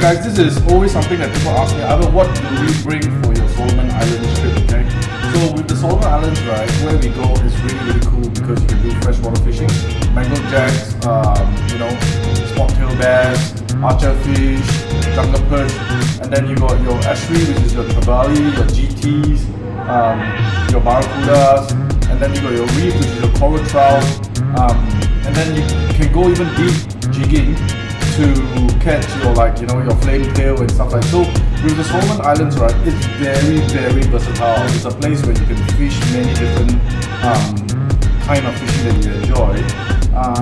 guys, this is always something that people ask me, Ivan, what do we bring for your Solomon Islands trip, okay? So with the Solomon Islands, right, where we go is really cool because you can do freshwater fishing, mangrove jacks, you know, spot-tail bass, archer fish, jungle perch, and then you got your estuary, which is your trevally, your GTs, your barracudas, and then you got your reef, which is your coral trout, and then you can go even deep jigging to catch your, like, you know, your flame tail and stuff like that. So with the Solomon Islands, right, it's very versatile. It's a place where you can fish many different kind of fishing that you enjoy,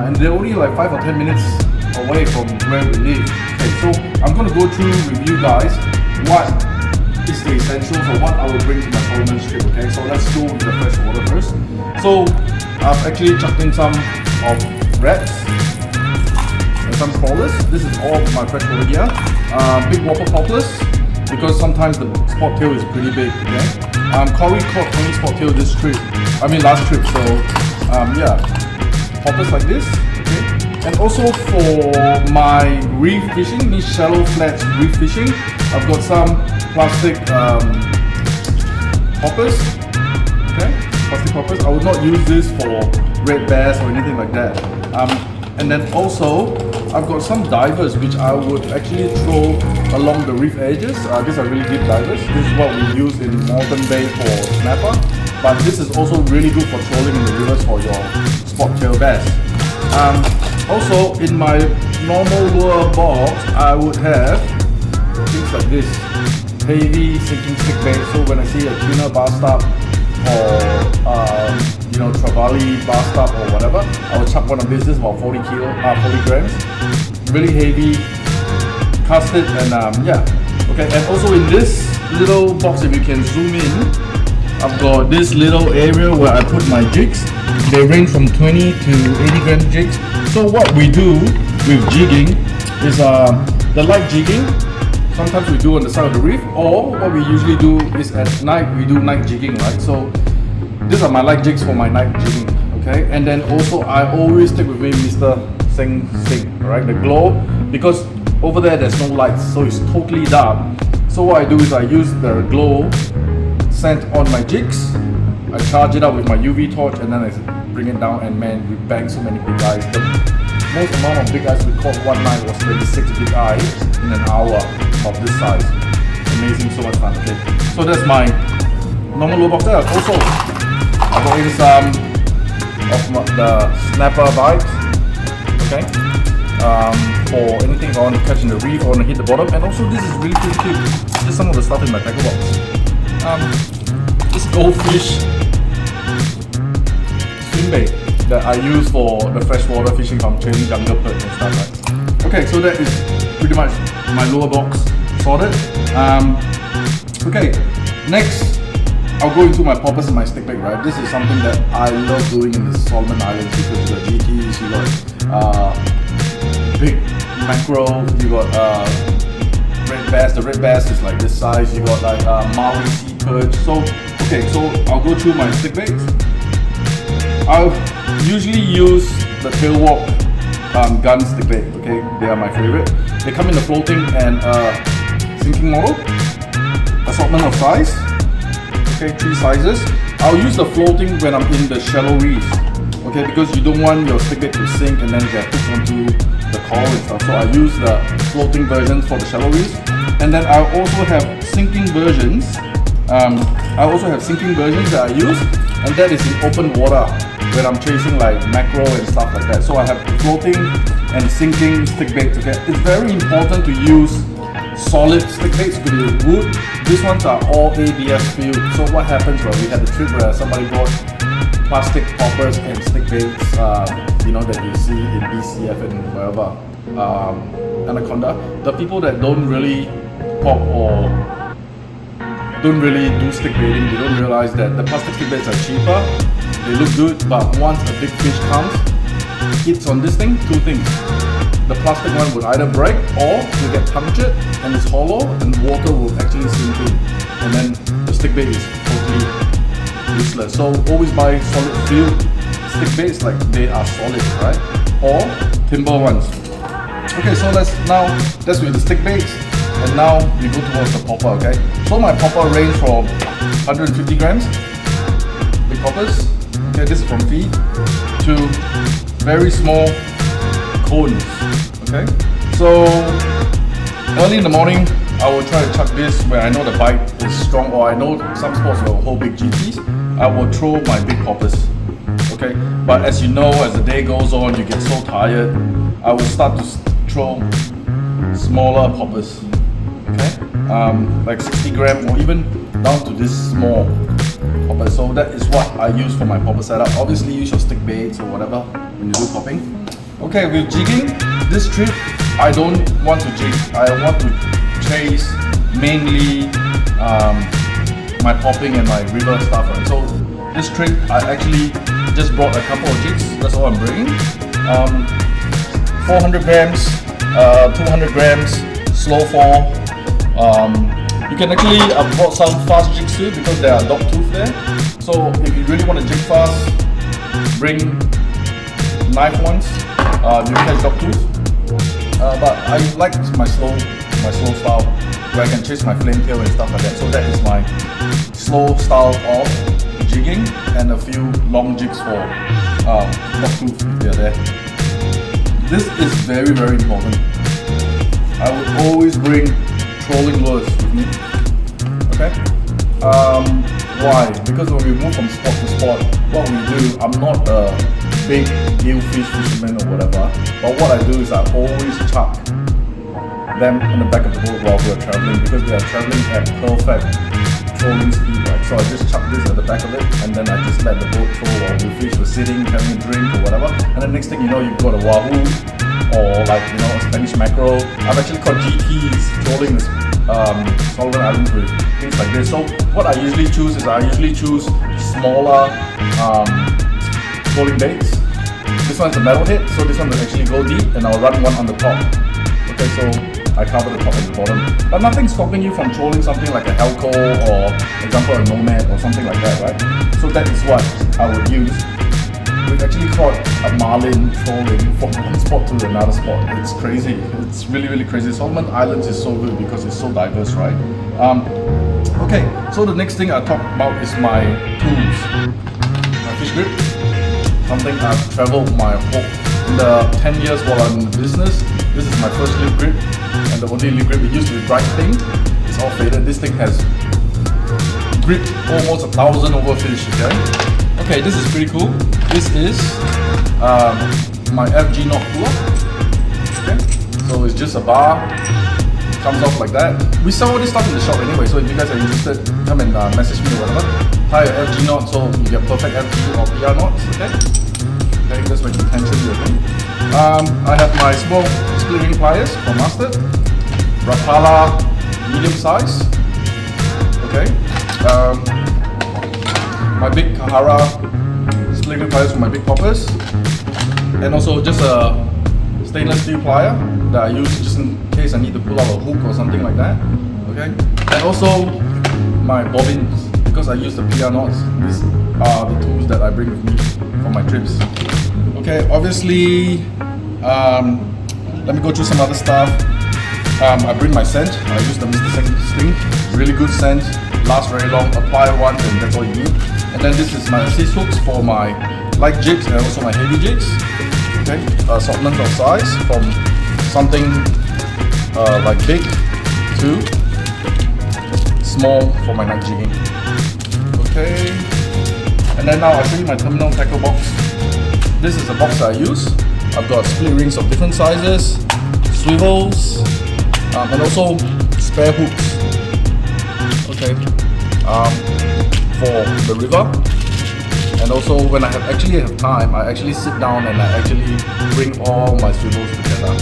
and they're only like 5 or 10 minutes away from where we live. Okay, so I'm going to go through with you guys what is the essentials or what I will bring to my Solomon trip. Okay, so let's go with the freshwater first. So I've actually chucked in some of reds and some crawlers. This is all my freshwater gear. Big whopper poppers because sometimes the spot tail is pretty big. Okay, Corey caught 20 spot tail this trip. I mean last trip. So yeah, poppers like this. Okay, and also for my reef fishing, these shallow flats reef fishing, I've got some plastic poppers. Okay, plastic poppers. I would not use this for red bass or anything like that. And then also I've got some divers which I would actually throw along the reef edges. These are really deep divers. This is what we use in Moreton Bay for snapper, but this is also really good for trolling in the rivers for your spot tail bass. Also in my normal lure box I would have things like this, heavy sinking stick bait. So when I see a tuna bar stop or you know, trevally bar stop or whatever, I will chuck one of these. This is about 40 grams, really heavy, cast it, and yeah, okay. And also in this little box, if you can zoom in, I've got this little area where I put my jigs. They range from 20 to 80 gram jigs. So what we do with jigging is the light jigging. Sometimes we do on the side of the reef, or what we usually do is at night we do night jigging, right? So these are my light jigs for my night jigging, okay? And then also I always take with me Mr. Sing Sing, right? The glow, because over there there's no lights, so it's totally dark. So what I do is I use the glow scent on my jigs, I charge it up with my UV torch, and then I bring it down, and man, we bang so many big eyes. The most amount of big eyes we caught one night was 26 big eyes in an hour of this size. Amazing, so much fun. Okay, so that's my normal lure box there. Also, I've got in some of the snapper vibes, okay, for anything I want to catch in the reef or want to hit the bottom. And also this is really cute. Just some of the stuff in my tackle box. This goldfish swim bait that I use for the freshwater fishing from chasing jungle perch and stuff like that. Okay, so that is pretty much my lure box sorted. Okay, next I'll go into my poppers and my stick bait, right? This is something that I love doing in the Solomon Islands because you got GTs, you got big mackerel, you got red bass. The red bass is like this size. You got like Maui sea perch. So okay, so I'll go through my stick baits. I'll usually use the Tailwalk gun stick bait. Okay, they are my favorite. They come in the floating and sinking model, assortment of size. Okay, 3 sizes. I'll use the floating when I'm in the shallow reef. Okay, because you don't want your stick bait to sink and then get hooked onto the coral and stuff. So I use the floating versions for the shallow reefs. And then I also have sinking versions. I also have sinking versions that I use, and that is in open water when I'm chasing like mackerel and stuff like that. So I have floating and sinking stick baits. Okay, it's very important to use solid stick baits because with wood, these ones are all ABS filled. So what happens when we had a trip where somebody bought plastic poppers and stick baits, you know, that you see in BCF and wherever, Anaconda, the people that don't really pop or don't really do stick baiting, they don't realize that the plastic stick baits are cheaper, they look good, but once a big fish comes, hits on this thing, 2 things. The plastic one would either break or will get punctured and it's hollow and water will actually sink in, and then the stick bait is totally useless. So always buy solid filled stick baits, like they are solid, right? Or timber ones. Okay, so that's with the stick baits. And now we go towards the popper, okay? So my popper range from 150 grams, big poppers. Okay, this is from feed to very small cones. Okay, so early in the morning, I will try to chuck this where I know the bite is strong, or I know some spots will hold big GTs. I will throw my big poppers. Okay, but as you know, as the day goes on, you get so tired. I will start to throw smaller poppers. Okay, like 60 gram or even down to this small popper. So that is what I use for my popper setup. Obviously, use your stick baits or whatever when you do popping. Okay, with jigging, this trip I don't want to jig. I want to chase mainly my popping and my river stuff. Right? So this trip I actually just brought a couple of jigs. That's all I'm bringing. 400 grams, 200 grams, slow fall. You can actually brought some fast jigs too because there are dog tooth there. So if you really want to jig fast, bring knife ones. You catch dog tooth. But I like my slow style where I can chase my flame tail and stuff like that. So that is my slow style of jigging and a few long jigs for dog tooth if they're there. This is very, very important. I would always bring trolling lures with me. Okay? Why? Because when we move from spot to spot, what we do, I'm not a big gillfish fisherman or whatever, but what I do is I always chuck them on the back of the boat while we are traveling, because they are traveling at perfect trolling speed, right? So I just chuck this at the back of it, and then I just let the boat troll while the fish were sitting, having a drink or whatever, and the next thing you know, you've got a wahoo, or like, you know, a Spanish mackerel. I've actually caught GTs trolling the Solomon Islands with things like this. So what I usually choose is smaller trolling baits. This one's a metal hit, so this one will actually go deep, and I'll run one on the top. Okay, so I cover the top and the bottom, but nothing's stopping you from trolling something like a Helco or, for example, a Nomad or something like that, right? So that is what I would use. We've actually caught a marlin trolling from one spot to another spot. It's crazy. It's really, really crazy. Solomon Islands is so good because it's so diverse, right? Okay, so the next thing I talk about is my tools. My fish grip. Something I've traveled my whole, in the 10 years while I'm in the business. This is my first lip grip, and the only lip grip. It used to be bright pink. It's all faded. This thing has gripped almost 1,000 over fish, okay? Okay, this is pretty cool. This is my FG knot puller. Okay, so it's just a bar, comes off like that. We sell all this stuff in the shop anyway, so if you guys are interested, come and message me or whatever. Tie your FG knot so you get perfect FG or PR knots, okay? Okay, that's when you tension your thing. I have my small split ring pliers from Mustard. Rapala medium size. Okay. My big Kahara split ring pliers for my big poppers. And also just a stainless steel plier that I use just in case I need to pull out a hook or something like that. Okay. And also my bobbins, because I use the PR knots. These are the tools that I bring with me for my trips. Okay, obviously, let me go through some other stuff. I bring my scent. I use the Mr. Sting. Really good scent, lasts very long. Apply once and that's all you need. And then this is my assist hooks for my light jigs and also my heavy jigs. Okay, assortment of size from something like big to small for my night jigging. Okay, and then now I'll show you my terminal tackle box. This is the box that I use. I've got split rings of different sizes, swivels, and also spare hooks. Okay, for the river. And also when I actually have time, I actually sit down and I actually bring all my swivels together.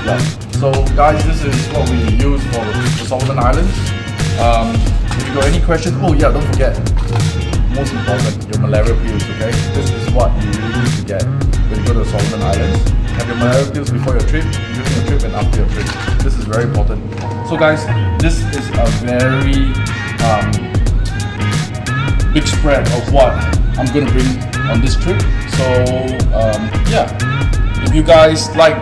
Yeah. So guys, this is what we use for the Solomon Islands. If you got any questions, oh yeah, don't forget, most important, your malaria pills, okay? This is what you really need to get when you go to the Solomon Islands. Have your malaria pills before your trip, during your trip, and after your trip. This is very important. So guys, this is a very big spread of what I'm gonna bring on this trip. So yeah, if you guys like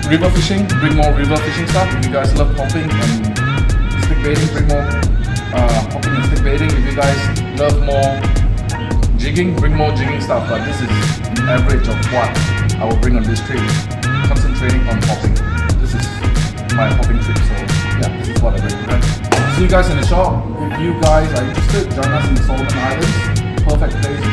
river fishing, bring more river fishing stuff. If you guys love popping and baiting, bring more hopping and stick baiting. If you guys love more jigging, bring more jigging stuff. But this is the average of what I will bring on this trip. Concentrating on hopping. This is my hopping trip. So yeah, this is what I bring. Okay? See you guys in the shop. If you guys are interested, join us in the Solomon Islands. Perfect place